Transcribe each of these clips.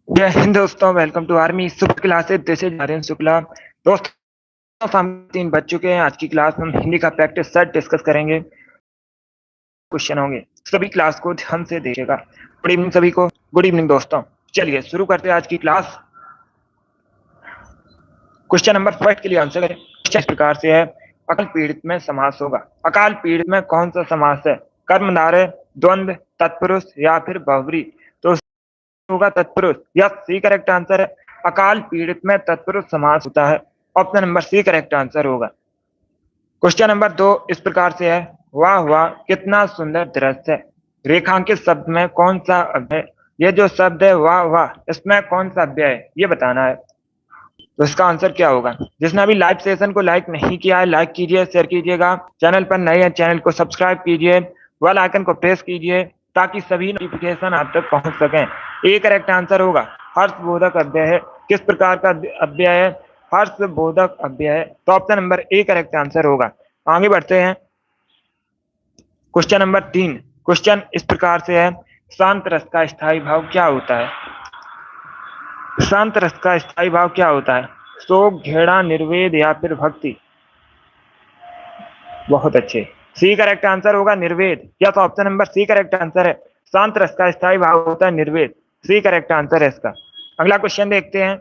जय हिंद दोस्तों, welcome to army super classes. This is Aryan Shukla. दोस्तों, सामने 3 बज चुके हैं। आज की क्लास में हम हिंदी का प्रैक्टिस सेट डिस्कस करेंगे। क्वेश्चन होंगे, सभी क्लास को ध्यान से देखिएगा। गुड इवनिंग सभी को। गुड इवनिंग दोस्तों। चलिए शुरू करते हैं आज की क्लास। क्वेश्चन नंबर 5 के लिए आंसर करें। क्वेश्चन इस प्रकार से है, अकाल पीड़ित में समास होगा। अकाल पीड़ित में कौन सा समास है? कर्मधारय, द्वंद्व, तत्पुरुष या फिर बहुब्री? तो होगा तत्पुरुष। यस, सी करेक्ट आंसर है। अकाल पीड़ित में तत्पुरुष समास होता है। Option number C correct answer होगा। क्वेश्चन नंबर 2 इस प्रकार से है, वाह वाह कितना सुंदर दृश्य है। रेखांकित शब्द में कौन सा अव्यय है? ये जो शब्द है वाह वाह, इसमें कौन सा अव्यय है ये बताना है। तो इसका आंसर क्या होगा? जिसने अभी लाइव सेशन को लाइक नहीं किया है, लाइक कीजिए, शेयर कीजिएगा। चैनल पर नए हैं, चैनल को सब्सक्राइब कीजिए, बेल आइकन को प्रेस कीजिए ताकि सभी नोटिफिकेशन आप तक पहुंच सकें। ए करेक्ट आंसर होगा। हर्षबोधक अव्यय है। किस प्रकार का अव्यय है? हर्षबोधक अव्यय है। तो option number A correct answer होगा। आगे बढ़ते हैं। Question number 3। क्वेश्चन इस प्रकार से है, शांत रस का स्थायी भाव क्या होता है? शांत रस का स्थायी भाव क्या होता है? शोक, घृणा, निर्वेद या फिर भक्ति? बहुत अच्छे, सी करेक्ट आंसर होगा निर्वेद। Yes, option number C correct answer है। शांत रस का स्थायी भाव होता है निर्वेद। सी करेक्ट आंसर है इसका। अगला क्वेश्चन देखते हैं।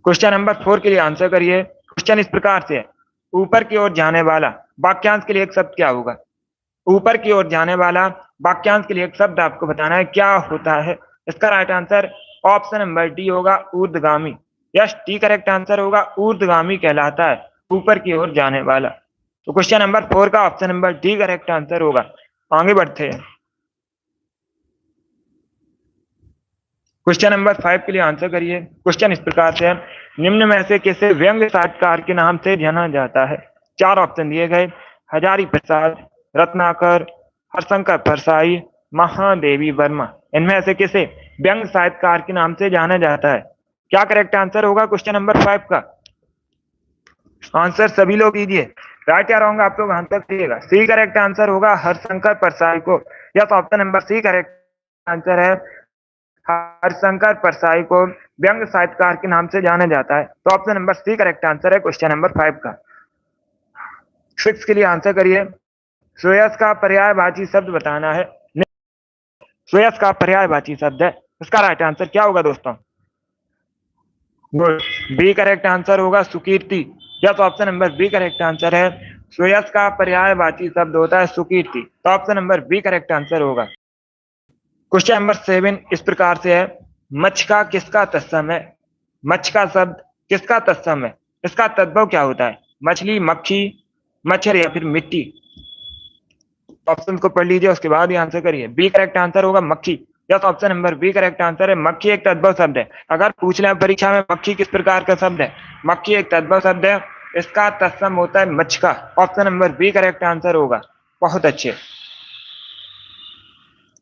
क्वेश्चन नंबर 4 के लिए आंसर करिए। क्वेश्चन इस प्रकार से है, ऊपर की ओर जाने वाला वाक्यांश के लिए एक शब्द क्या होगा? ऊपर की ओर जाने वाला वाक्यांश के लिए एक शब्द आपको बताना है, क्या होता है? इसका right answer option number D होगा, ऊर्ध्वगामी। यस, डी करेक्ट आंसर होगा। ऊर्ध्वगामी कहलाता है ऊपर की ओर जाने वाला। तो क्वेश्चन नंबर 4 का option number D correct answer होगा। आगे बढ़ते हैं। क्वेश्चन नंबर 5 के लिए आंसर करिए। क्वेश्चन इस प्रकार से है, निम्न में से किसे व्यंग्य साहित्यकार के नाम से जाना जाता है? 4 ऑप्शन दिए गए, हजारी प्रसाद, रत्नाकर, हरशंकर परसाई, महादेवी वर्मा। इनमें से किसे व्यंग्य साहित्यकार के नाम से जाना जाता है? क्या करेक्ट आंसर होगा क्वेश्चन नंबर 5 का? आंसर सभी लोग दीजिए। राइट या रॉन्ग आप लोग आंसर करिएगा। सी करेक्ट आंसर होगा हरशंकर परसाई को। Yes, option number C correct answer है। हरशंकर परसाई को व्यंग्य साहित्यकार के नाम से जाना जाता है। तो option number C correct answer है क्वेश्चन नंबर 5 का। 6 के लिए आंसर करिए। श्रेयस का पर्यायवाची शब्द बताना है। श्रेयस का पर्यायवाची शब्द है, इसका राइट आंसर क्या होगा दोस्तों? गुड, बी करेक्ट आंसर होगा सुकीर्ति। Yes, option number B correct answer है। श्रेयस का पर्यायवाची शब्द होता है सुकीर्ति। तो option number B correct answer होगा। क्वेश्चन नंबर 7 इस प्रकार से है, मच्छ का किसका तत्सम है? मच्छ का शब्द किसका तत्सम है? इसका तद्भव क्या होता है? मछली, मक्खी, मच्छर या फिर मिट्टी? ऑप्शन को पढ़ लीजिए, उसके बाद ही आंसर करिए। बी करेक्ट आंसर होगा मक्खी। Yes, option number B correct answer है। मक्खी एक तद्भव शब्द है। अगर पूछ ले परीक्षा में मक्खी किस प्रकार का शब्द है, मक्खी एक तद्भव शब्द है। इसका तत्सम होता है मच्छ का। Option number B correct answer होगा। बहुत अच्छे।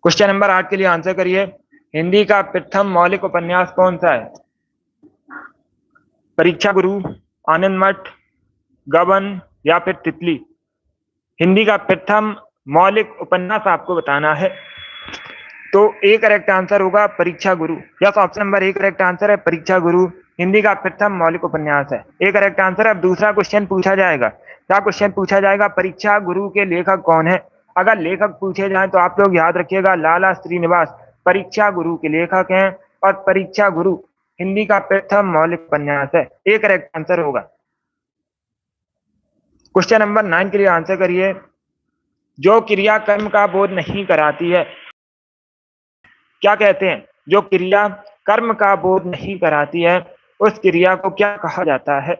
क्वेश्चन नंबर 8 के लिए आंसर करिए। हिंदी का प्रथम मौलिक उपन्यास कौन सा है? परीक्षा गुरु, आनंद मठ, गबन या फिर तितली? हिंदी का प्रथम मौलिक उपन्यास आपको बताना है। तो ए करेक्ट आंसर होगा परीक्षा गुरु। Yes, option number A correct answer है परीक्षा गुरु। हिंदी का प्रथम मौलिक उपन्यास है। ए करेक्ट आंसर है। अब दूसरा क्वेश्चन पूछा जाएगा। क्या क्वेश्चन पूछा जाएगा? परीक्षा गुरु के लेखक कौन है? अगर लेखक पूछे जाए तो आप लोग याद रखिएगा, लाला श्रीनिवास परीक्षा गुरु के लेखक हैं। और परीक्षा गुरु हिंदी का प्रथम मौलिक उपन्यास है। ए करेक्ट आंसर होगा। क्वेश्चन नंबर 9 के लिए आंसर करिए। जो क्रिया कर्म का बोध नहीं कराती है, क्या कहते हैं? जो क्रिया कर्म का बोध नहीं कराती है, उस क्रिया को क्या कहा जाता है?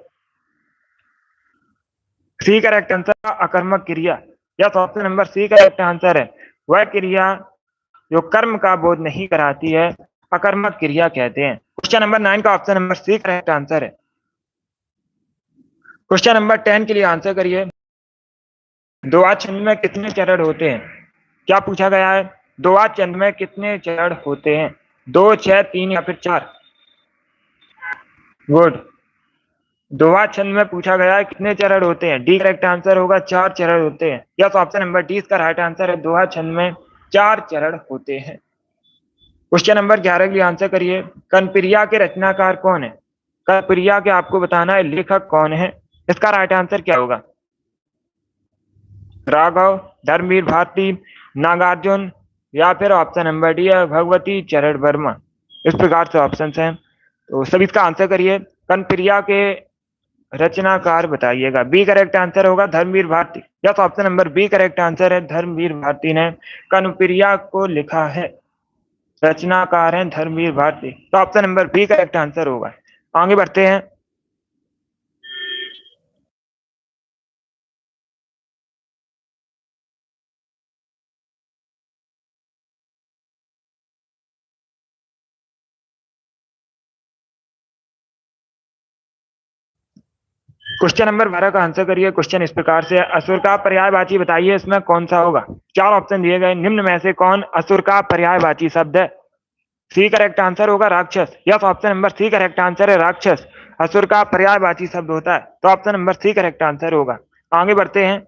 सी करेक्ट आंसर अकर्मक क्रिया। Yes, option number C correct answer है। वह क्रिया जो कर्म का बोध नहीं कराती है, अकर्मक क्रिया कहते हैं। क्वेश्चन नंबर 9 का option number C correct answer है। क्वेश्चन नंबर 10 के लिए आंसर करिए। दोहा छंद में कितने चरण होते हैं? क्या पूछा गया है? दोहा छंद में कितने चरण होते हैं? 2, 6, 3 या फिर 4? गुड, दोहा छंद में पूछा गया है कितने चरण होते हैं। डी करेक्ट आंसर होगा 4 चरण होते हैं। यस, ऑप्शन नंबर डी इसका राइट आंसर है। दोहा छंद में 4 चरण होते हैं। क्वेश्चन नंबर 11 के लिए आंसर करिए। कनप्रिया के रचनाकार कौन है? कनप्रिया के आपको बताना है लेखक कौन है। इसका राइट आंसर क्या होगा? राघव, धर्मवीर भारती, नागार्जुन, या फिर ऑप्शन नंबर डी है भगवती चरण वर्मा। इस प्रकार से ऑप्शन हैं, तो सभी इसका आंसर करिए। कनप्रिया के रचनाकार बताइएगा। बी करेक्ट आंसर होगा Dharamvir Bharati. Yes, option number B correct answer है। धर्मवीर भारती ने कनप्रिया को लिखा है। रचनाकार हैं धर्मवीर भारती, तो option number B correct answer होगा। आगे बढ़ते हैं। क्वेश्चन नंबर 12 का आंसर करिए। क्वेश्चन इस प्रकार से है, असुर का पर्यायवाची बताइए इसमें कौन सा होगा। चार ऑप्शन दिए गए, निम्न में से कौन असुर का पर्यायवाची शब्द है? सी करेक्ट आंसर होगा राक्षस। Yes, option number C correct answer है राक्षस। असुर का पर्यायवाची शब्द होता है, तो option number C correct answer होगा। आगे बढ़ते हैं।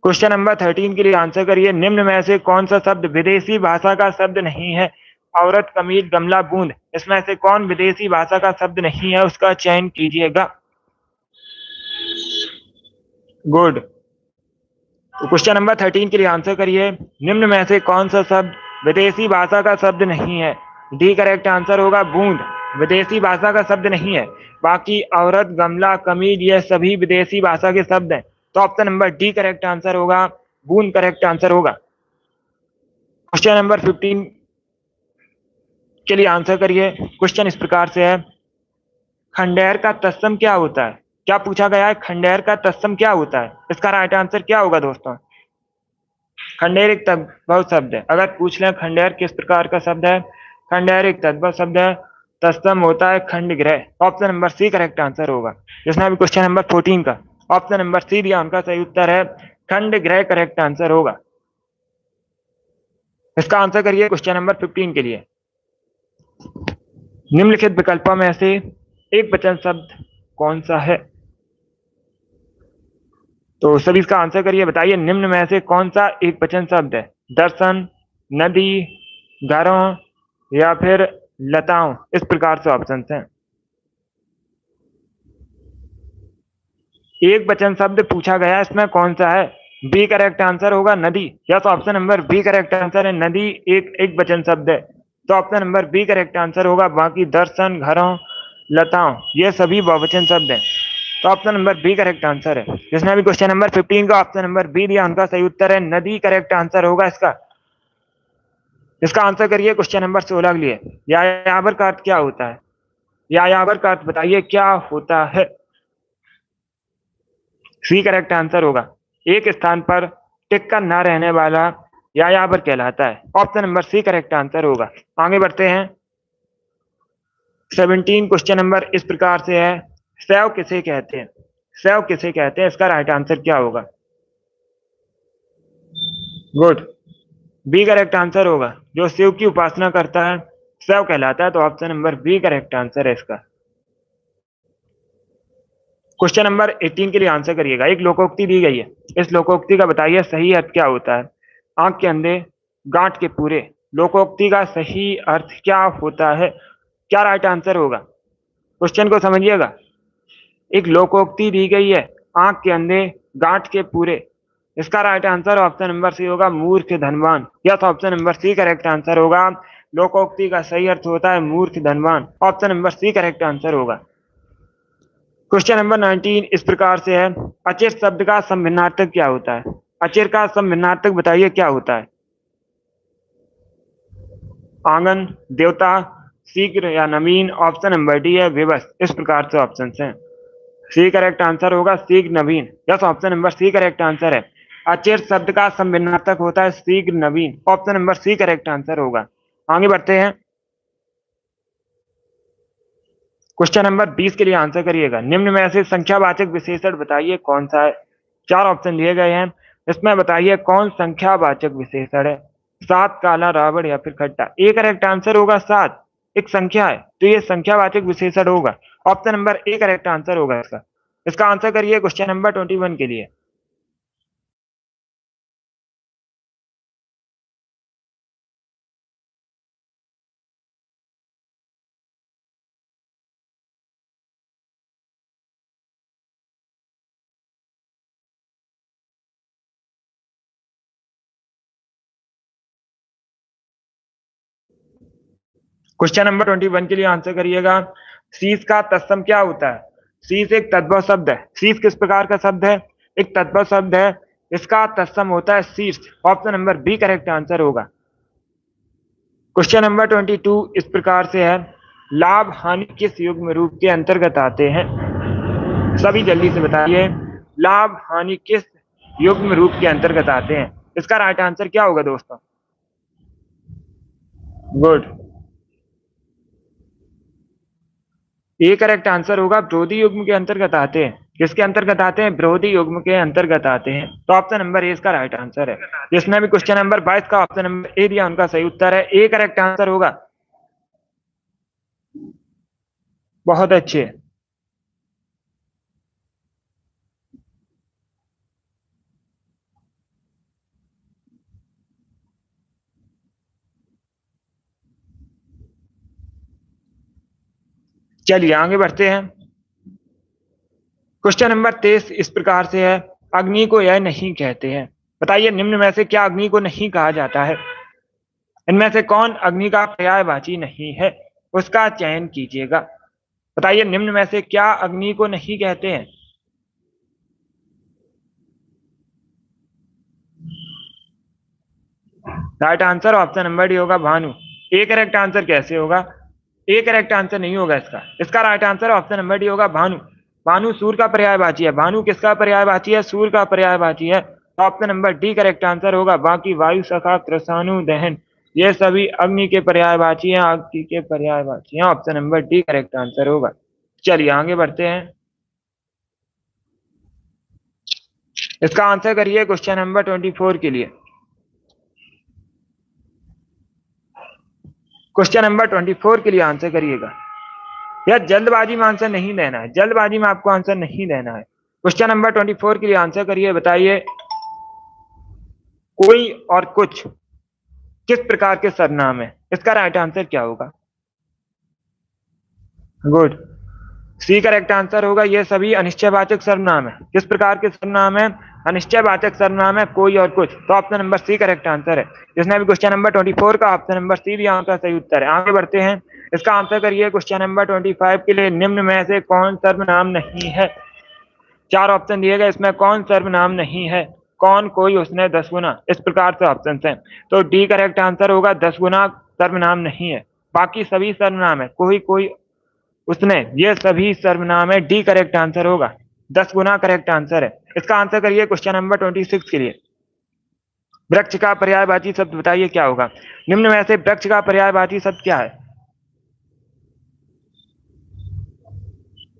क्वेश्चन नंबर 13 के लिए आंसर करिए। निम्न में से कौन सा शब्द विदेशी भाषा का शब्द नहीं है? औरत, कमीज, गमला, बूंद, इसमें से कौन विदेशी भाषा का शब्द नहीं है, उसका चयन कीजिएगा। गुड। तो क्वेश्चन नंबर 13 के लिए आंसर करिए। निम्न में से कौन सा शब्द विदेशी भाषा का शब्द नहीं है? डी करेक्ट आंसर होगा बूंद। विदेशी भाषा का शब्द नहीं है। बाकी औरत, गमला, कमीज, ये सभी विदेशी भाषा के शब्द हैं, तो option number D correct answer होगा। बूंद करेक्ट आंसर होगा। क्वेश्चन नंबर 15 के लिए आंसर करिए। क्वेश्चन इस प्रकार से है, खंडेर का तत्सम क्या होता है? क्या पूछा गया है? खंडेर का तत्सम क्या होता है? इसका राइट आंसर क्या होगा दोस्तों? खंडेर एक तद्भव शब्द है। अगर पूछ लें खंडेर किस प्रकार का शब्द है, खंडेर एक तद्भव शब्द है। तत्सम होता है खंड ग्रह। Option number C correct answer होगा। जिसने अभी क्वेश्चन नंबर 14 का ऑप्शन नंबर सी दिया, उनका सही उत्तर है खंड ग्रह करेक्ट आंसर होगा। इसका आंसर करिए क्वेश्चन नंबर 15 के लिए। निम्नलिखित विकल्पों में से एक वचन शब्द कौन सा है? तो सभी इसका आंसर करिए। बताइए निम्न में से कौन सा एक वचन शब्द है? दर्शन, नदी, घरों, या फिर लताओं। इस प्रकार से ऑप्शन हैं। एक वचन शब्द पूछा गया, इसमें कौन सा है? बी करेक्ट आंसर होगा नदी। Yes, option number B correct answer है नदी एक एक वचन शब्द है, तो option number B correct answer होगा। बाकी दर्शन, घरों, लताओं, ये सभी बहुवचन शब्द हैं, तो option number B correct answer है। जिसने अभी क्वेश्चन नंबर 15 का ऑप्शन नंबर बी दिया, उनका सही उत्तर है नदी करेक्ट आंसर होगा इसका। इसका आंसर करिए क्वेश्चन नंबर 16 के लिए। यायावर का अर्थ क्या होता है? यायावर का अर्थ बताइए क्या होता है? सी करेक्ट आंसर होगा। एक स्थान पर टिक कर न रहने वाला यायावर कहलाता है। Option number C correct answer होगा। आगे बढ़ते हैं। 17 क्वेश्चन नंबर इस प्रकार से है, सैव किसे कहते हैं? सैव किसे कहते हैं? इसका राइट आंसर क्या होगा? गुड। बी करेक्ट आंसर होगा। जो शिव की उपासना करता है सैव कहलाता है, तो option number B correct answer है इसका। क्वेश्चन नंबर 18 के लिए आंसर करिएगा। एक लोकोक्ति दी गई है, इस लोकोक्ति का बताइए सही अर्थ क्या होता है? आंख के अंधे, गांठ के पूरे, लोकोक्ति का सही अर्थ क्या होता है? क्या राइट आंसर होगा? क्वेश्चन को समझिएगा। एक लोकोक्ति दी गई है, आंख के अंधे, गांठ के पूरे, इसका right answer option number C होगा मूर्ख धनवान। Yes, option number C correct answer होगा। लोकोक्ति का सही अर्थ होता है मूर्ख धनवान। Option number C correct answer होगा। क्वेश्चन नंबर 19 इस प्रकार से है, अचिर शब्द का समभिन्नार्थक क्या होता है? अचिर का समभिन्नार्थक बताइए क्या होता है? आंगन, देवता, शीघ्र या नवीन। ऑप्शन नंबर डी है विवश। इस प्रकार से ऑप्शन हैं। सी करेक्ट आंसर होगा शीघ्र नवीन। Yes, option number C correct answer है। अचिर शब्द का समभिन्नार्थक होता है शीघ्र नवीन। Option number C correct answer होगा। आगे बढ़ते हैं। क्वेश्चन नंबर 20 के लिए आंसर करिएगा। निम्न में से संख्यावाचक विशेषण बताइए कौन सा है? चार ऑप्शन दिए गए हैं, इसमें बताइए कौन संख्यावाचक विशेषण है? सात, काला, रावण, या फिर खट्टा। ए करेक्ट आंसर होगा सात। एक संख्या है, तो ये संख्यावाचक विशेषण होगा। Option number A correct answer होगा इसका। इसका आंसर करिए क्वेश्चन नंबर 21 के लिए। क्वेश्चन नंबर 21 के लिए आंसर करिएगा। शीश का तत्सम क्या होता है? शीश एक तद्भव शब्द है। शीश किस प्रकार का शब्द है? एक तद्भव शब्द है। इसका तत्सम होता है शीर्ष। Option number B correct answer होगा। क्वेश्चन नंबर 22 इस प्रकार से है, लाभ हानि किस युग्म रूप के अंतर्गत आते हैं? सभी जल्दी से बताइए, लाभ हानि किस युग्म रूप के अंतर्गत आते हैं? इसका राइट आंसर क्या होगा दोस्तों? गुड, ये करेक्ट आंसर होगा, विरोधी युग्म के अंतर्गत आते हैं। किसके अंतर्गत आते हैं? विरोधी युग्म के अंतर्गत आते हैं। तो ऑप्शन नंबर ए इसका राइट आंसर है। जिसने भी क्वेश्चन नंबर 22 का ऑप्शन नंबर ए दिया उनका सही उत्तर है, ए करेक्ट आंसर होगा। बहुत अच्छे। चलिए आगे बढ़ते हैं। क्वेश्चन नंबर 23 इस प्रकार से है, अग्नि को यह नहीं कहते हैं। बताइए निम्न में से क्या अग्नि को नहीं कहा जाता है? इनमें से कौन अग्नि का पर्यायवाची नहीं है? उसका चयन कीजिएगा। बताइए निम्न में से क्या अग्नि को नहीं कहते हैं? Right answer option number D होगा, भानु। ए करेक्ट आंसर कैसे होगा? ए करेक्ट आंसर नहीं होगा इसका। इसका right answer option number D होगा, भानु। भानु सूर्य का पर्यायवाची है। भानु किसका पर्यायवाची है? सूर्य का पर्यायवाची है। Option number D correct answer होगा। बाकी वायु, सखा, कृषाणु, दहन ये सभी अग्नि के पर्यायवाची हैं, अग्नि के पर्यायवाची हैं। Option number D correct answer होगा। चलिए आगे बढ़ते हैं। इसका आंसर करिए क्वेश्चन नंबर 24 के लिए। क्वेश्चन नंबर 24 के लिए आंसर करिएगा। यह जल्दबाजी में आंसर नहीं देना है, जल्दबाजी में आपको आंसर नहीं देना है। क्वेश्चन नंबर 24 के लिए आंसर करिए। बताइए कोई और कुछ किस प्रकार के सर्वनाम है? इसका राइट आंसर क्या होगा? गुड, सी करेक्ट आंसर होगा। ये सभी अनिश्चयवाचक सर्वनाम है। किस प्रकार के सर्वनाम है? अनिश्चयवाचक सर्वनाम है, कोई और कुछ। तो option number C correct answer है। जिसने भी क्वेश्चन नंबर 24 का ऑप्शन नंबर सी दिया उनका सही उत्तर है। आगे बढ़ते हैं। इसका आंसर करिए क्वेश्चन नंबर 25 के लिए, निम्न में से कौन सर्वनाम नहीं है? चार ऑप्शन दिए गए, इसमें कौन सर्वनाम नहीं है? कौन, कोई, उसने, 10 गुना, इस प्रकार से ऑप्शन है। तो डी करेक्ट आंसर होगा, 10 गुना सर्वनाम नहीं है। बाकी सभी सर्वनाम है, कोई, कोई, उसने, ये सभी सर्वनाम है। डी करेक्ट आंसर होगा, 10 गुना करेक्ट आंसर है। इसका आंसर करिए क्वेश्चन नंबर 26 के लिए। वृक्ष का पर्यायवाची शब्द बताइए क्या होगा? निम्न में से वृक्ष का पर्यायवाची शब्द क्या है?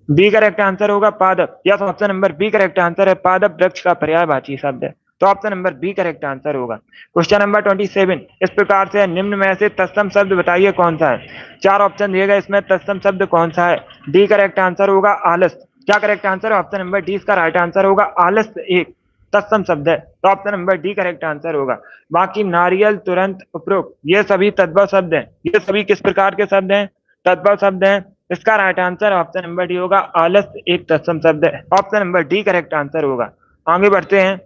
बी करेक्ट आंसर होगा, पादप। Yes, option number B correct answer है, पादप वृक्ष का पर्यायवाची शब्द है। तो option number B correct answer होगा। क्वेश्चन नंबर 27 इस प्रकार से, निम्न में से तत्सम शब्द बताइए कौन सा है? चार ऑप्शन दिए गए, इसमें तत्सम शब्द कौन सा है? डी करेक्ट आंसर होगा, आलस। क्या करेक्ट आंसर है? ऑप्शन नंबर डी इसका राइट आंसर होगा। आलस एक तत्सम शब्द है। तो option number D correct answer होगा। बाकी नारियल, तुरंत, उपरोक्त ये सभी तद्भव शब्द हैं। ये सभी किस प्रकार के शब्द हैं? तद्भव शब्द हैं। इसका right answer option number D होगा, आलस एक तत्सम शब्द है। Option number D correct answer होगा। आगे बढ़ते हैं।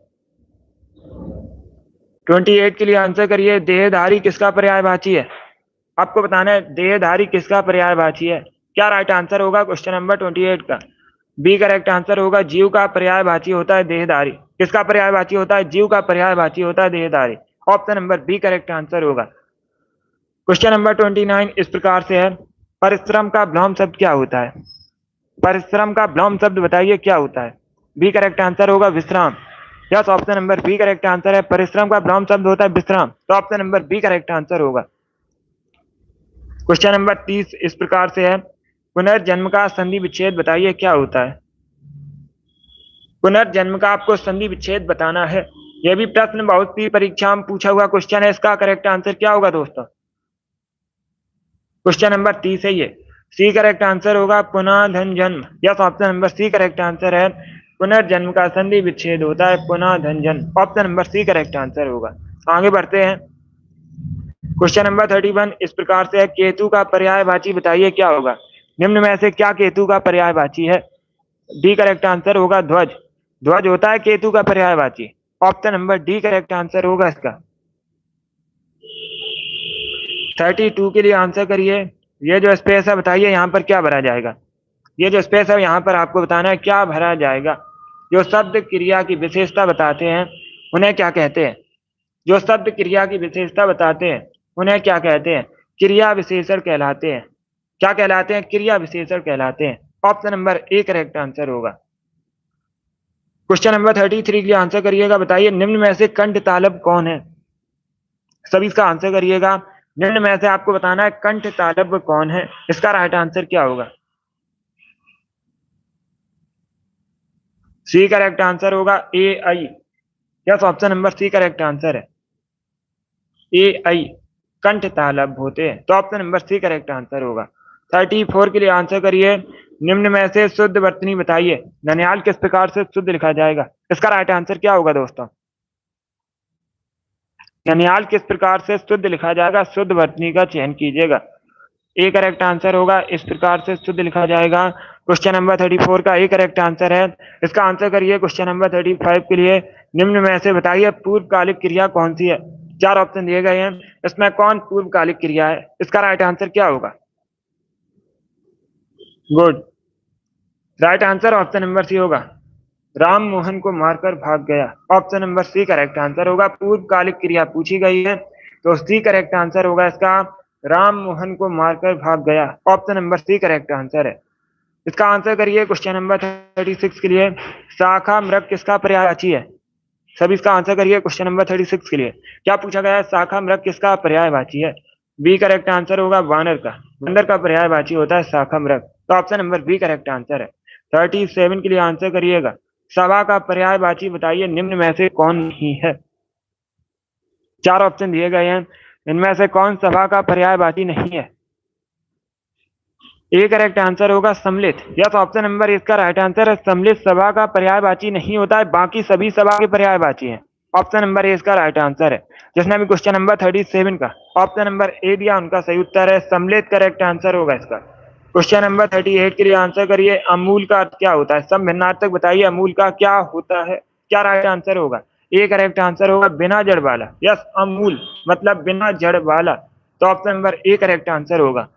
28 के लिए आंसर करिए, देहधारी किसका पर्यायवाची है? आपको बताना है देहधारी किसका पर्यायवाची है। क्या राइट आंसर होगा क्वेश्चन नंबर 28 का? बी करेक्ट आंसर होगा, जीव का पर्यायवाची होता है देहधारी। किसका पर्यायवाची होता है? जीव का पर्यायवाची होता है देहधारी। Option number B correct answer होगा। क्वेश्चन नंबर 29 इस प्रकार से है, परिश्रम का विलोम शब्द क्या होता है? परिश्रम का विलोम शब्द बताइए क्या होता है? बी करेक्ट आंसर होगा, विश्राम। Yes, option number B correct answer है, परिश्रम का विलोम शब्द होता है विश्राम। तो option number B correct answer होगा। क्वेश्चन नंबर 30 इस प्रकार से है, पुनर्जन्म का संधि विच्छेद बताइए क्या होता है? पुनर्जन्म का आपको संधि विच्छेद बताना है। यह भी प्रश्न बहुत सी परीक्षा में पूछा हुआ क्वेश्चन है। इसका करेक्ट आंसर क्या होगा दोस्तों? क्वेश्चन नंबर 30 है ये, सी करेक्ट आंसर होगा, पुनः धन जन्म। Yes, option number C correct answer है, पुनर्जन्म का संधि विच्छेद होता है पुनः धन जन्म। Option number C correct answer होगा। आगे बढ़ते हैं। क्वेश्चन नंबर 31 इस प्रकार से है, केतु का पर्यायवाची बताइए क्या होगा? निम्न में से क्या केतु का पर्यायवाची है? डी करेक्ट आंसर होगा, ध्वज। ध्वज होता है केतु का पर्यायवाची। Option number D correct answer होगा इसका। 32 के लिए आंसर करिए, ये जो स्पेस है बताइए यहाँ पर क्या भरा जाएगा। ये जो स्पेस है यहाँ पर आपको बताना है क्या भरा जाएगा। जो शब्द क्रिया की विशेषता बताते हैं उन्हें क्या कहते हैं। जो शब्द क्रिया की विशेषता बताते हैं उन्हें क्या कहते हैं। क्रिया विशेषण कहलाते हैं। क्या कहलाते हैं, क्रिया विशेषण कहलाते हैं। Option number A correct answer होगा। क्वेश्चन नंबर 33 के लिए आंसर करिएगा। बताइए निम्न में से कंठ तालव कौन है। सभी इसका आंसर करिएगा। निम्न में से आपको बताना है कंठ तालव कौन है। इसका राइट आंसर क्या होगा। सी करेक्ट आंसर होगा ए आई। Yes, option number C correct answer है। ए आई कंठ तालव होते हैं, तो option number C correct answer होगा। 34 के लिए आंसर करिए। निम्न में से शुद्ध वर्तनी बताइए। ननिहाल किस प्रकार से शुद्ध लिखा जाएगा। इसका राइट आंसर क्या होगा दोस्तों। ननिहाल किस प्रकार से शुद्ध लिखा जाएगा, शुद्ध वर्तनी का चयन कीजिएगा। ए करेक्ट आंसर होगा, इस प्रकार से शुद्ध लिखा जाएगा। क्वेश्चन नंबर 34 का ए करेक्ट आंसर है। इसका आंसर करिए क्वेश्चन नंबर 35 के लिए। निम्न में से बताइए पूर्वकालिक क्रिया कौन सी है। चार ऑप्शन दिए गए हैं, इसमें कौन पूर्वकालिक क्रिया है। इसका राइट आंसर क्या होगा। Good, right answer option number C होगा। राम मोहन को मारकर भाग गया। Option number C correct answer होगा। पूर्वकालिक क्रिया पूछी गई है तो सी करेक्ट आंसर होगा इसका। राम मोहन को मारकर भाग गया, option number C correct answer है। इसका आंसर करिए क्वेश्चन नंबर 36 के लिए। शाखा मृग किसका पर्यायवाची है। सभी इसका आंसर करिए क्वेश्चन नंबर 36 के लिए। क्या पूछा गया है, शाखा मृग किसका पर्यायवाची है। बी करेक्ट आंसर होगा वानर का। बंदर का पर्यायवाची होता है शाखा मृग, तो option number B correct answer है। 37 के लिए आंसर करिएगा। सभा का पर्यायवाची बताइए निम्न में से कौन नहीं है। चार ऑप्शन दिए गए हैं, इनमें से कौन सभा का पर्यायवाची नहीं है। ए करेक्ट आंसर होगा सम्मिलित। यस, ऑप्शन नंबर इसका राइट आंसर है। सम्मिलित सभा का पर्यायवाची नहीं होता है, बाकी सभी सभा के पर्यायवाची हैं। ऑप्शन नंबर ए इसका राइट आंसर है। जिसने भी क्वेश्चन नंबर 37 का ऑप्शन नंबर ए दिया उनका सही उत्तर है सम्मिलित करेक्ट आंसर होगा इसका। क्वेश्चन नंबर 38 के लिए आंसर करिए। अमूल का अर्थ क्या होता है। सब भिन्नार्थक बताइए अमूल का क्या होता है। क्या राइट आंसर होगा। ए करेक्ट आंसर होगा बिना जड़ वाला। यस, अमूल मतलब बिना जड़ वाला, तो option number A correct answer होगा।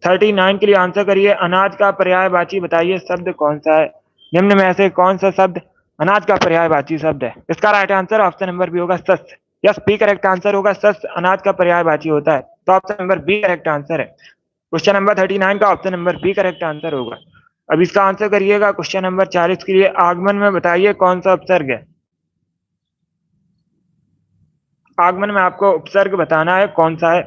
39 के लिए आंसर करिए। अनाज का पर्यायवाची बताइए शब्द कौन सा है। निम्न में से कौन सा शब्द अनाज का पर्यायवाची शब्द है। इसका right answer option number B होगा शस्य। यस, बी करेक्ट आंसर होगा। शस्य अनाज का पर्यायवाची होता है, तो option number B correct answer है। क्वेश्चन नंबर 39 का option number B correct answer होगा। अब इसका आंसर करिएगा क्वेश्चन नंबर 40 के लिए। आगमन में बताइए कौन सा उपसर्ग है। आगमन में आपको उपसर्ग बताना है कौन सा है।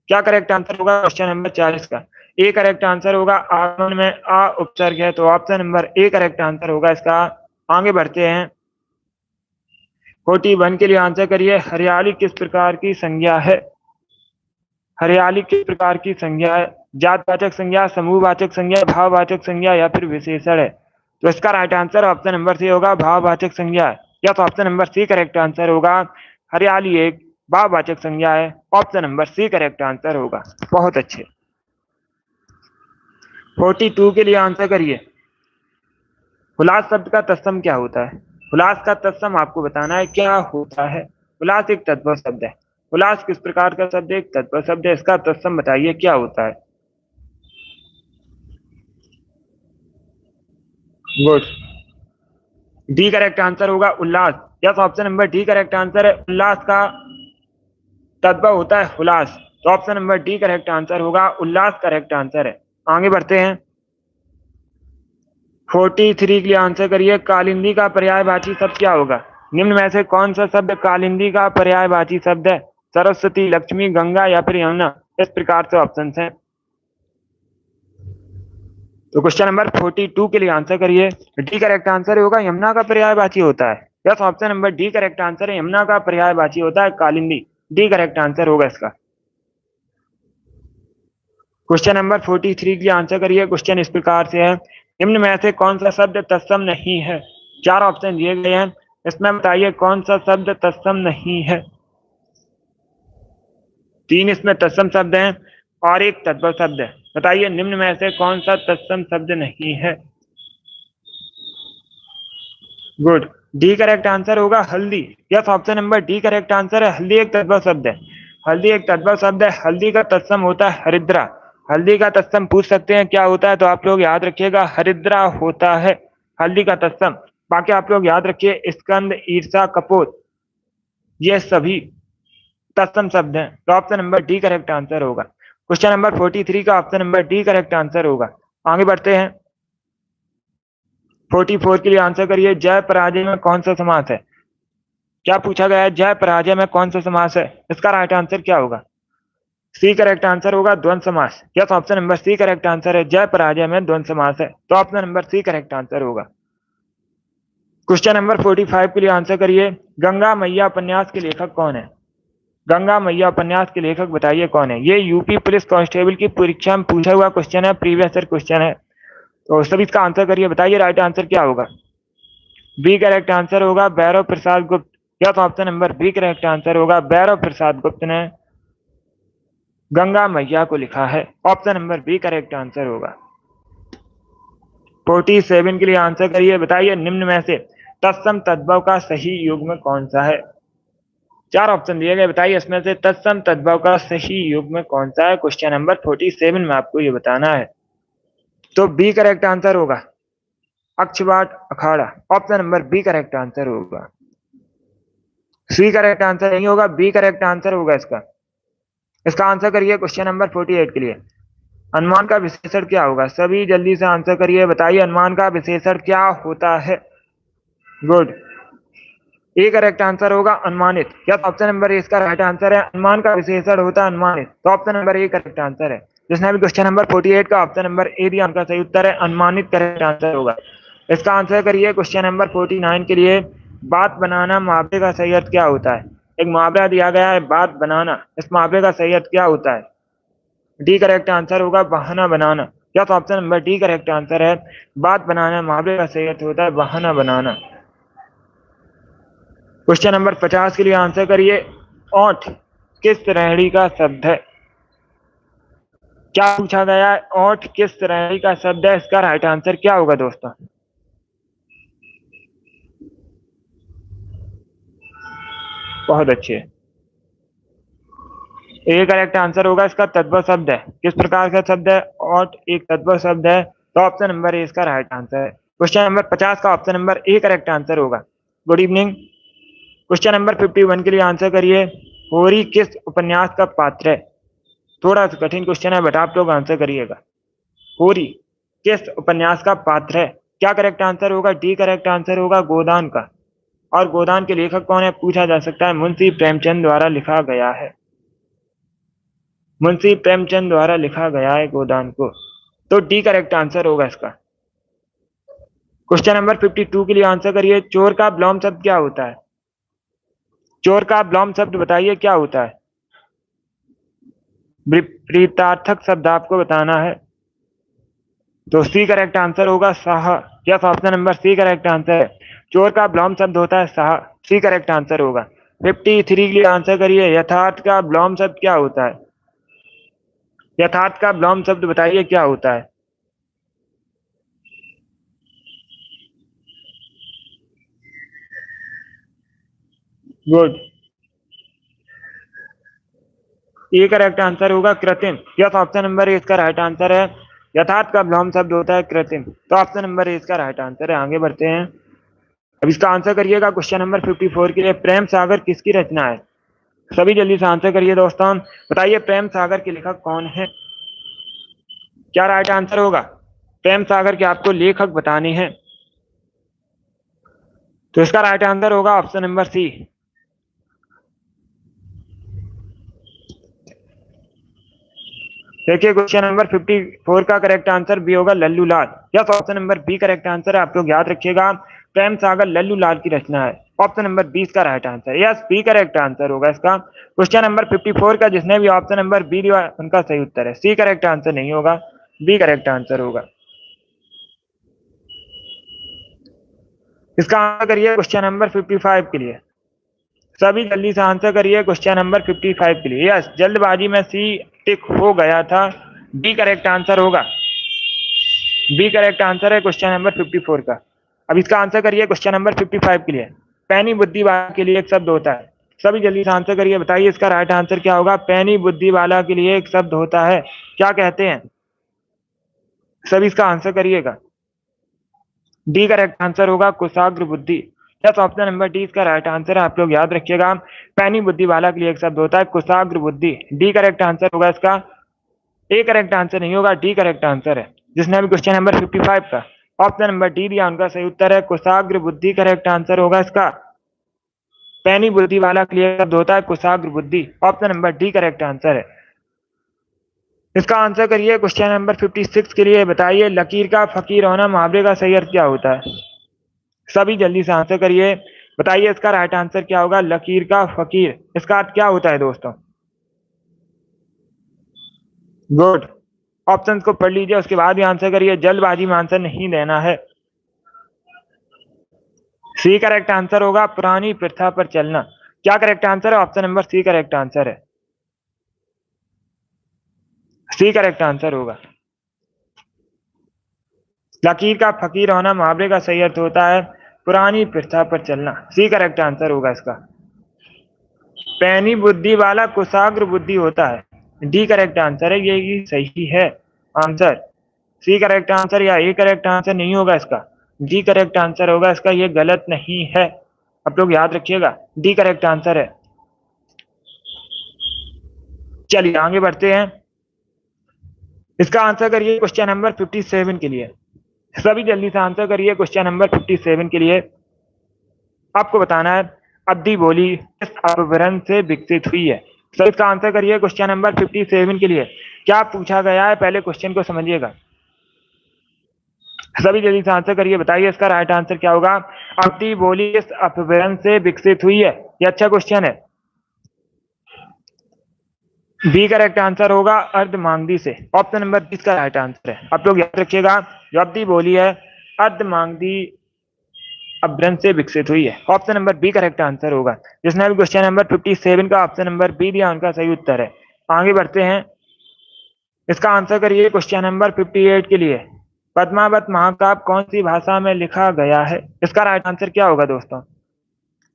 क्या करेक्ट आंसर होगा क्वेश्चन नंबर 40 का। ए करेक्ट आंसर होगा। आगमन में आ उपसर्ग है, तो option number A correct answer होगा इसका। आगे बढ़ते हैं। 41 के लिए आंसर करिए। हरियाली किस प्रकार की संज्ञा है। हरियाली किस प्रकार की संज्ञा है। जातवाचक संज्ञा, समूहवाचक संज्ञा, भाववाचक संज्ञा या फिर विशेषण है। तो इसका right answer option number C होगा, भाववाचक संज्ञा है। या तो option number C correct answer होगा। हरियाली एक भाववाचक संज्ञा है, option number C correct answer होगा। बहुत अच्छे। 42 के लिए आंसर करिए। हुलास शब्द का तत्सम क्या होता है। हुलास का तत्सम आपको बताना है क्या होता है। हुलास एक तत्व शब्द है। हुलास किस प्रकार का शब्द है, एक तत्व शब्द है। इसका तत्सम बताइए क्या होता है। गुड, डी करेक्ट आंसर होगा उल्लास। Yes, option number D correct answer है। उल्लास का तत्व होता है हुलास, तो option number D correct answer होगा। उल्लास करेक्ट आंसर है। आगे बढ़ते हैं। 43 के लिए आंसर करिए। कालिंदी का पर्यायवाची शब्द क्या होगा। निम्न में से कौन सा शब्द कालिंदी का पर्यायवाची शब्द है। सरस्वती, लक्ष्मी, गंगा या फिर यमुना। इस प्रकार से ऑप्शन है। तो क्वेश्चन नंबर 42 के लिए आंसर करिए। डी करेक्ट आंसर होगा यमुना का पर्यायवाची होता है। Yes, option number D correct answer है। यमुना का पर्यायवाची होता है कालिंदी। डी करेक्ट आंसर होगा इसका। क्वेश्चन नंबर 43 के लिए आंसर करिए। क्वेश्चन इस प्रकार से है। निम्न में से कौन सा शब्द तत्सम नहीं है। चार ऑप्शन दिए गए हैं, इसमें बताइए कौन सा शब्द तत्सम नहीं है। तीन इसमें तत्सम शब्द हैं और एक तत्व शब्द है। बताइए निम्न में से कौन सा तत्सम शब्द नहीं है। गुड, डी करेक्ट आंसर होगा हल्दी। Yes, option number D correct answer है। हल्दी एक तत्व शब्द है। हल्दी एक तद्भव शब्द है। हल्दी का तत्सम होता है हरिद्रा। हल्दी का तत्सम पूछ सकते हैं क्या होता है, तो आप लोग याद रखिएगा हरिद्रा होता है हल्दी का तत्सम। बाकी आप लोग याद रखिए स्कंद, ईर्षा, कपोत, ये सभी तत्सम शब्द हैं। तो option number D correct answer होगा। क्वेश्चन नंबर 43 का option number D correct answer होगा। आगे बढ़ते हैं। 44 के लिए आंसर करिए। जय पराजय में कौन सा समास है? क्या पूछा गया है? जय पराजय में कौन सा समास है? इसका राइट आंसर क्या होगा? सी करेक्ट आंसर होगा द्वंद्व समास। Yes, option number C correct answer है। जय पराजय में द्वंद्व समास है, तो option number C correct answer होगा। क्वेश्चन नंबर 45 के लिए आंसर करिए। गंगा मैया उपन्यास के लेखक कौन है? गंगा मैया उपन्यास के लेखक बताइए कौन है? ये यूपी पुलिस कांस्टेबल की परीक्षा में पूछा हुआ क्वेश्चन है, प्रीवियस ईयर क्वेश्चन है। तो सभी इसका आंसर करिए, बताइए राइट आंसर क्या होगा। बी करेक्ट आंसर होगा Bhairav Prasad Gupt. Yes, option number B correct answer होगा। भैरव प्रसाद गुप्त ने गंगा मैया को लिखा है। Option number B correct answer होगा। 47 के लिए आंसर करिए। बताइए निम्न में से तत्सम तद्भव का सही युग्म कौन सा है? चार ऑप्शन दिए गए, बताइए इसमें से तत्सम तद्भव का सही युग्म कौन सा है? क्वेश्चन नंबर 47 में आपको ये बताना है। तो बी करेक्ट आंसर होगा अक्षवाट अखाड़ा। Option number B correct answer होगा। सी करेक्ट आंसर नहीं होगा, बी करेक्ट आंसर होगा इसका। इसका आंसर करिए क्वेश्चन नंबर 48 के लिए। अनुमान का विशेषण क्या होगा? सभी जल्दी से आंसर करिए, बताइए अनुमान का विशेषण क्या होता है? गुड, ए करेक्ट आंसर होगा अनुमानित। यस, ऑप्शन नंबर ए इसका राइट आंसर है। अनुमान का विशेषण होता है अनुमानित, तो option number A correct answer है। जिसने भी क्वेश्चन नंबर 48 का ऑप्शन नंबर ए दिया उनका सही उत्तर है अनुमानित करेक्ट आंसर होगा। इसका आंसर करिए क्वेश्चन नंबर 49 के लिए। बात बनाना मुहावरे का सही अर्थ क्या होता है? एक मुहावरा दिया गया है बात बनाना, इस मुहावरे का सही अर्थ क्या होता है? डी करेक्ट आंसर होगा बहाना बनाना। Yes, option number D correct answer है। बात बनाना मुहावरे का सही अर्थ होता है बहाना बनाना। क्वेश्चन नंबर 50 के लिए आंसर करिए। ओंठ किस श्रेणी का शब्द है? क्या पूछा गया है? ओंठ किस श्रेणी का शब्द है? इसका राइट आंसर क्या होगा दोस्तों? बहुत अच्छे, ए करेक्ट आंसर होगा। इसका तद्भव शब्द है। किस प्रकार का शब्द है? ओंठ एक तद्भव शब्द है, तो ऑप्शन नंबर ए इसका राइट आंसर है। क्वेश्चन नंबर 50 का option number A correct answer होगा। Good evening. क्वेश्चन नंबर 51 के लिए आंसर करिए। होरी किस उपन्यास का पात्र है? थोड़ा सा कठिन क्वेश्चन है बट आप लोग आंसर करिएगा। होरी किस उपन्यास का पात्र है? क्या करेक्ट आंसर होगा? डी करेक्ट आंसर होगा गोदान का। और गोदान के लेखक कौन है पूछा जा सकता है। मुंशी प्रेमचंद द्वारा लिखा गया है। मुंशी प्रेमचंद द्वारा लिखा गया है गोदान को, तो डी करेक्ट आंसर होगा इसका। क्वेश्चन नंबर 52 के लिए आंसर करिए। चोर का विलोम शब्द क्या होता है? चोर का विलोम शब्द बताइए क्या होता है? विपरीतार्थक शब्द आपको बताना है, तो सी करेक्ट आंसर होगा साह। Yes, option number C correct answer है। चोर का विलोम शब्द होता है साह, सी करेक्ट आंसर होगा। 53 के लिए आंसर करिए। यथार्थ का विलोम शब्द क्या होता है? यथार्थ का विलोम शब्द बताइए क्या होता है? गुड, ए करेक्ट आंसर होगा कृत्रिम। यस, ऑप्शन नंबर ए इसका राइट आंसर है। यथार्थ का विलोम शब्द होता है कृत्रिम, तो ऑप्शन नंबर ए इसका राइट आंसर है। आगे बढ़ते हैं। अब इसका आंसर करिएगा क्वेश्चन नंबर 54 के लिए। प्रेम सागर किसकी रचना है? सभी जल्दी से आंसर करिए दोस्तों। बताइए प्रेम सागर के लेखक कौन है? क्या राइट आंसर होगा? प्रेम सागर के आपको लेखक बताने हैं, तो इसका राइट आंसर होगा ऑप्शन नंबर सी। देखिए क्वेश्चन नंबर 54 का करेक्ट आंसर बी होगा Lallu Lal. Yes, option number B correct answer है। आप लोग याद रखिएगा प्रेम सागर लल्लू लाल की रचना है। ऑप्शन नंबर 20 का right answer. Yes, B correct answer होगा इसका। क्वेश्चन नंबर 54 का जिसने भी ऑप्शन नंबर बी दिया उनका सही उत्तर है। सी करेक्ट आंसर नहीं होगा, बी करेक्ट आंसर होगा। इसका आंसर करिए क्वेश्चन नंबर 55 के लिए। सभी जल्दी से आंसर करिए क्वेश्चन नंबर 55 के लिए। यस, जल्दबाजी में सी टिक हो गया था, बी करेक्ट आंसर होगा। बी करेक्ट आंसर है क्वेश्चन नंबर 54 का। अब इसका आंसर करिए क्वेश्चन नंबर 55 के लिए। पैनी बुद्धि वाले के लिए एक शब्द होता है। सभी जल्दी से आंसर करिए, बताइए इसका राइट आंसर क्या होगा। पैनी बुद्धि वाला के लिए एक शब्द होता है, क्या कहते हैं? सभी इसका आंसर करिएगा। डी करेक्ट आंसर होगा कुशाग्र बुद्धि। यस, ऑप्शन नंबर डी इसका राइट आंसर है, आप लोग याद रखिएगा। पैनी बुद्धि वाला के लिए एक शब्द होता है कुशाग्र बुद्धि। डी करेक्ट आंसर होगा इसका। ए करेक्ट आंसर नहीं होगा, डी करेक्ट आंसर है। जिसने अभी क्वेश्चन नंबर 55 का ऑप्शन नंबर डी दिया, उनका सही उत्तर है कुशाग्र बुद्धि करेक्ट आंसर होगा इसका। पैनी बुद्धि वाला के लिए शब्द होता है कुशाग्र बुद्धि। Option number D correct answer है। इसका आंसर करिए क्वेश्चन नंबर 56 के लिए, बताइए लकीर का फकीर होना मुहावरे का सही अर्थ क्या होता है। सभी जल्दी से आंसर करिए, बताइए इसका राइट आंसर क्या होगा। लकीर का फकीर, इसका अर्थ क्या होता है दोस्तों? गुड, ऑप्शन को पढ़ लीजिए, उसके बाद भी आंसर करिए, जल्दबाजी में आंसर नहीं देना है। सी करेक्ट आंसर होगा पुरानी प्रथा पर चलना। क्या करेक्ट आंसर है? Option number C correct answer है। सी करेक्ट आंसर होगा। लकीर का फकीर होना मुहावरे का सही अर्थ होता है पुरानी प्रथा पर चलना। सी करेक्ट आंसर होगा इसका। पैनी बुद्धि वाला कुशाग्र बुद्धि होता है, डी करेक्ट आंसर है, ये सही है आंसर। सी करेक्ट आंसर या ए करेक्ट आंसर नहीं होगा इसका, डी करेक्ट आंसर होगा इसका, ये गलत नहीं है, आप लोग याद रखिएगा, डी करेक्ट आंसर है। चलिए आगे बढ़ते हैं, इसका आंसर करिए क्वेश्चन नंबर 57 के लिए। सभी जल्दी से आंसर करिए क्वेश्चन नंबर 57 के लिए। आपको बताना है अवधि बोली किस अपभ्रंश से विकसित हुई है। सर इसका आंसर करिए क्वेश्चन नंबर 57 के लिए। क्या पूछा गया है, पहले क्वेश्चन को समझिएगा। सभी जल्दी से आंसर करिए, बताइए इसका राइट आंसर क्या होगा। अवधि बोली किस अपभ्रंश से विकसित हुई है, ये अच्छा क्वेश्चन है। बी करेक्ट आंसर होगा अर्धमांगदी से। ऑप्शन नंबर 20 का राइट आंसर है, आप लोग याद रखिएगा। जो अवधि बोली है अर्धमांगदी अपभ्रंश से विकसित हुई है। Option number B correct answer होगा। जिसने भी क्वेश्चन नंबर 57 का ऑप्शन नंबर बी दिया, उनका सही उत्तर है। आगे बढ़ते हैं, इसका आंसर करिए क्वेश्चन नंबर 58 के लिए। पद्मावत महाकाव्य कौन सी भाषा में लिखा गया है, इसका राइट आंसर क्या होगा दोस्तों।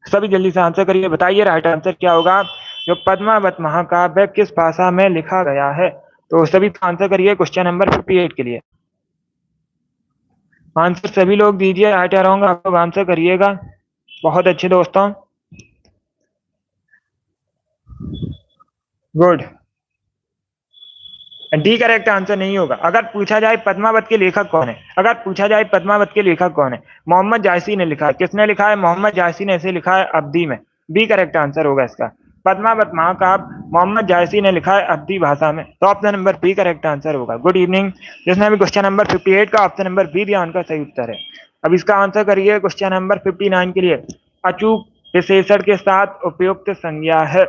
सभी जल्दी से आंसर करिए, बताइए राइट आंसर क्या होगा। जो पद्मावत महाकाव्य किस भाषा में लिखा गया है, तो सभी आंसर करिए क्वेश्चन नंबर 58 के लिए। आंसर सभी लोग दीजिए, राइट या रॉन्ग आप लोग आंसर करिएगा। बहुत अच्छे दोस्तों, गुड। डी करेक्ट आंसर नहीं होगा। अगर पूछा जाए पद्मावत के लेखक कौन है, अगर पूछा जाए पद्मावत के लेखक कौन है, मोहम्मद जायसी ने लिखा है। किसने लिखा है? मोहम्मद जायसी ने इसे लिखा है अवधी में। बी करेक्ट आंसर होगा इसका। पद्मावत महाकाव्य मोहम्मद जायसी ने लिखा है अवधी भाषा में, तो option number B correct answer होगा। गुड इवनिंग, जिसने अभी क्वेश्चन नंबर 58 का ऑप्शन नंबर बी दिया, उनका सही उत्तर है। अब इसका आंसर करिए क्वेश्चन नंबर 59 के लिए। अचूक विशेषण के साथ उपयुक्त संज्ञा है,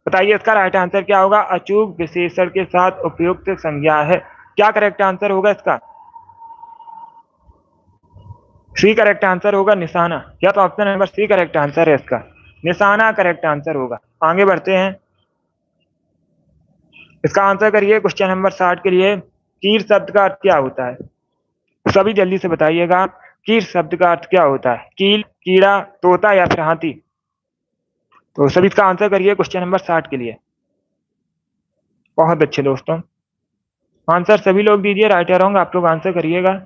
बताइए इसका राइट आंसर क्या होगा। अचूक विशेषण के साथ उपयुक्त संज्ञा है, क्या करेक्ट आंसर होगा इसका। सी करेक्ट आंसर होगा निशाना, या तो option number C correct answer है इसका, निशाना करेक्ट आंसर होगा। आगे बढ़ते हैं, इसका आंसर करिए क्वेश्चन नंबर 60 के लिए। कीर शब्द का अर्थ क्या होता है, सभी जल्दी से बताइएगा। कीर शब्द का अर्थ क्या होता है, कील, कीड़ा, तोता या फिर हाथी। तो सभी इसका आंसर करिए क्वेश्चन नंबर 60 के लिए। बहुत अच्छे दोस्तों, आंसर सभी लोग दीजिए, राइट या रॉन्ग आप लोग आंसर करिएगा।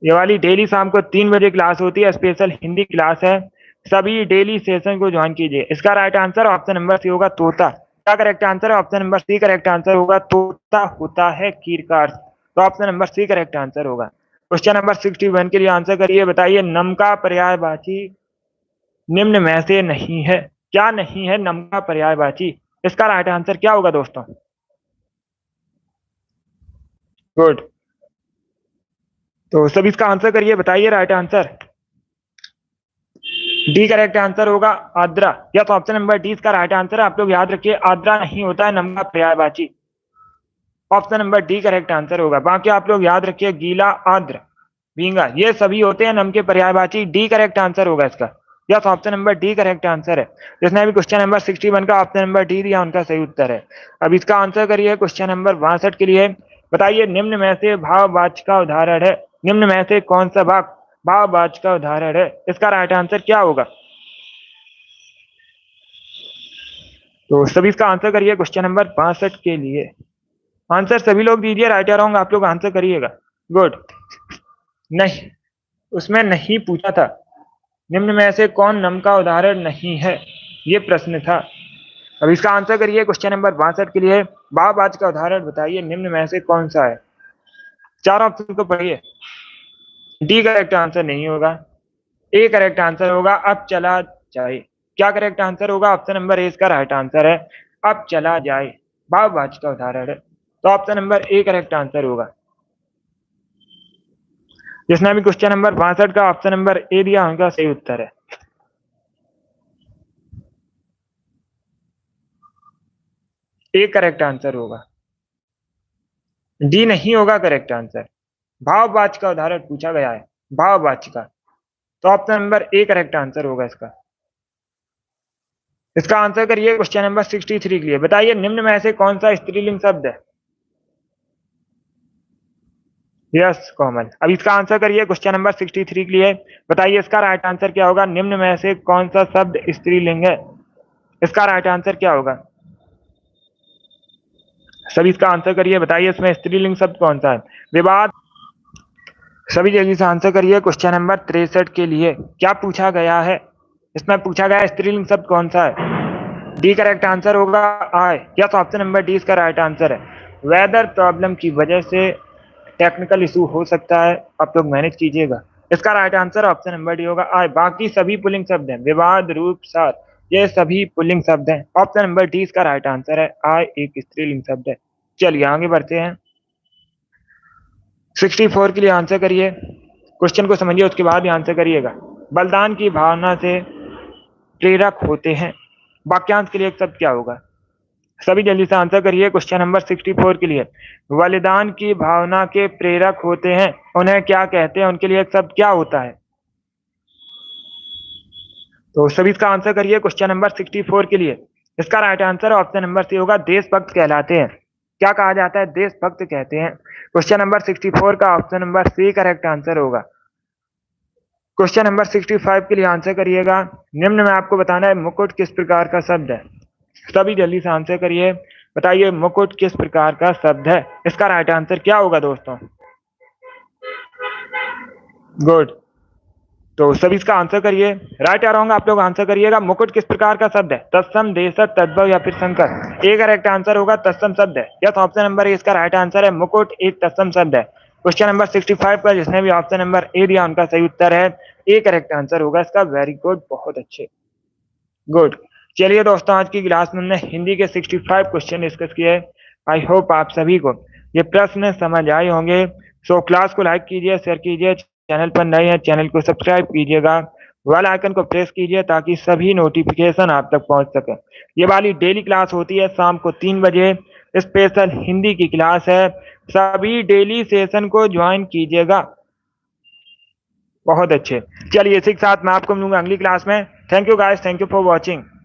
ये वाली डेली शाम को 3 बजे क्लास होती है, स्पेशल हिंदी क्लास है, सभी डेली सेशन को ज्वाइन कीजिए। इसका right answer option number C होगा तोता। क्या करेक्ट आंसर है? Option number C correct answer होगा, तोता होता है कीर का अर्थ, तो option number C correct answer होगा। क्वेश्चन नंबर 61 के लिए आंसर करिए, बताइए नम का पर्यायवाची निम्न में से नहीं है, क्या नहीं है नम का पर्यायवाची, इसका राइट आंसर क्या होगा दोस्तों। गुड, तो सभी इसका आंसर करिए, बताइए right answer. D correct answer होगा आद्रा, या तो ऑप्शन नंबर डी इसका राइट आंसर है, आप लोग याद रखिए आद्रा नहीं होता है नम का पर्यायवाची। Option number D correct answer होगा। बाकी आप लोग याद रखिए गीला, आद्र, भींगा, ये सभी होते हैं नम के पर्यायवाची। डी करेक्ट आंसर होगा इसका, या तो option number D correct answer है। जिसने भी क्वेश्चन नंबर 61 का ऑप्शन नंबर डी दिया, उनका सही उत्तर है। अब इसका आंसर करिए क्वेश्चन नंबर 62 के लिए। बताइए निम्न में से भाववाचक का उदाहरण है, निम्न में से कौन सा भाववाचक का उदाहरण है। इसका राइट आंसर क्या होगा? तो सभी इसका आंसर करिए क्वेश्चन नंबर 62 के लिए। आंसर सभी लोग दीजिए, राइट या रॉन्ग आप लोग आंसर करिएगा। गुड। नहीं, उसमें नहीं पूछा था निम्न में से कौन नम का उदाहरण नहीं है, ये प्रश्न था। अब इसका आंसर करिए क्वेश्चन नंबर 62 के लिए। भाववाचक का उदाहरण बताइए निम्न में से कौन सा है। चार ऑप्शन को पढ़िए। डी करेक्ट आंसर नहीं होगा, ए करेक्ट आंसर होगा, अब चला जाए। क्या करेक्ट आंसर होगा? ऑप्शन नंबर ए इसका राइट आंसर है, अब चला जाए। भाववाचक का उदाहरण है, तो option number A correct answer होगा। जिसने भी क्वेश्चन नंबर 62 का ऑप्शन नंबर ए दिया उनका सही उत्तर है। ए करेक्ट आंसर होगा, डी नहीं होगा करेक्ट आंसर। भाववाचक का उदाहरण पूछा गया है, भाववाचक का, तो option number A correct answer होगा इसका। इसका आंसर करिए क्वेश्चन नंबर 63 के लिए। बताइए निम्न में से कौन सा स्त्रीलिंग शब्द है। यस कोमल। अब इसका आंसर करिए क्वेश्चन नंबर 63 के लिए। बताइए इसका राइट आंसर क्या होगा? निम्न में से कौन सा शब्द स्त्रीलिंग है? इसका राइट आंसर क्या होगा? सभी इसका आंसर करिए, बताइए इसमें स्त्रीलिंग शब्द कौन सा है। विवाद। सभी जल्दी से आंसर करिए क्वेश्चन नंबर 63 के लिए। क्या पूछा गया है? इसमें पूछा गया स्त्रीलिंग शब्द कौन सा है। डी करेक्ट आंसर होगा आय। यस, ऑप्शन नंबर डी इसका राइट आंसर है। वेदर प्रॉब्लम की वजह से टेक्निकल इशू हो सकता है, आप लोग मैनेज कीजिएगा। इसका right answer option number D होगा आय। बाकी सभी पुल्लिंग शब्द हैं, विवाद, रूप, सार, ये सभी पुल्लिंग शब्द हैं। ऑप्शन नंबर डी इसका राइट आंसर है, आय एक स्त्रीलिंग शब्द है। चलिए आगे बढ़ते हैं। 64 के लिए आंसर करिए। क्वेश्चन को समझिए उसके बाद ही आंसर करिएगा। बलिदान की भावना से प्रेरक होते हैं, वाक्यांश के लिए एक शब्द क्या होगा? सभी जल्दी से आंसर करिए क्वेश्चन नंबर 64 के लिए। बलिदान की भावना के प्रेरक होते हैं, उन्हें क्या कहते हैं? उनके लिए एक शब्द क्या होता है? तो सभी इसका आंसर करिए क्वेश्चन नंबर 64 के लिए। इसका right answer option number C होगा, देशभक्त कहलाते हैं। क्या कहा जाता है? देशभक्त कहते हैं। क्वेश्चन नंबर 64 का option number C correct answer होगा। क्वेश्चन नंबर 65 के लिए आंसर करिएगा। निम्न में आपको बताना है मुकुट किस प्रकार का शब्द है। सभी जल्दी से आंसर करिए। बताइए मुकुट किस प्रकार का शब्द है। इसका राइट आंसर क्या होगा दोस्तों? गुड। तो सभी इसका आंसर करिए, राइट या रॉन्ग आप लोग आंसर करिएगा। मुकुट किस प्रकार का शब्द है? तत्सम, देशज, तद्भव या फिर संकर। ए करेक्ट आंसर होगा तत्सम शब्द है। यस, ऑप्शन नंबर ए इसका राइट आंसर है, मुकुट एक तत्सम शब्द है। क्वेश्चन नंबर 65 का जिसने भी ऑप्शन नंबर ए दिया उनका सही उत्तर है, ए करेक्ट आंसर होगा इसका। वेरी गुड, बहुत अच्छे, गुड। चलिए दोस्तों, आज की क्लास में हमने हिंदी के 65 क्वेश्चन डिस्कस किए। आई होप आप सभी को ये प्रश्न समझ आए होंगे। सो क्लास को लाइक कीजिए, शेयर कीजिए, चैनल पर नए हैं चैनल को सब्सक्राइब कीजिएगा, बेल आइकन को प्रेस कीजिए ताकि सभी नोटिफिकेशन आप तक पहुंच सके। ये वाली डेली क्लास होती है शाम को 3 बजे, स्पेशल हिंदी की क्लास है। सभी डेली सेशन को ज्वाइन कीजिएगा। बहुत अच्छे। चलिए इसी के साथ मैं आपको मिलूंगा अगली क्लास में। Thank you guys, thank you for watching.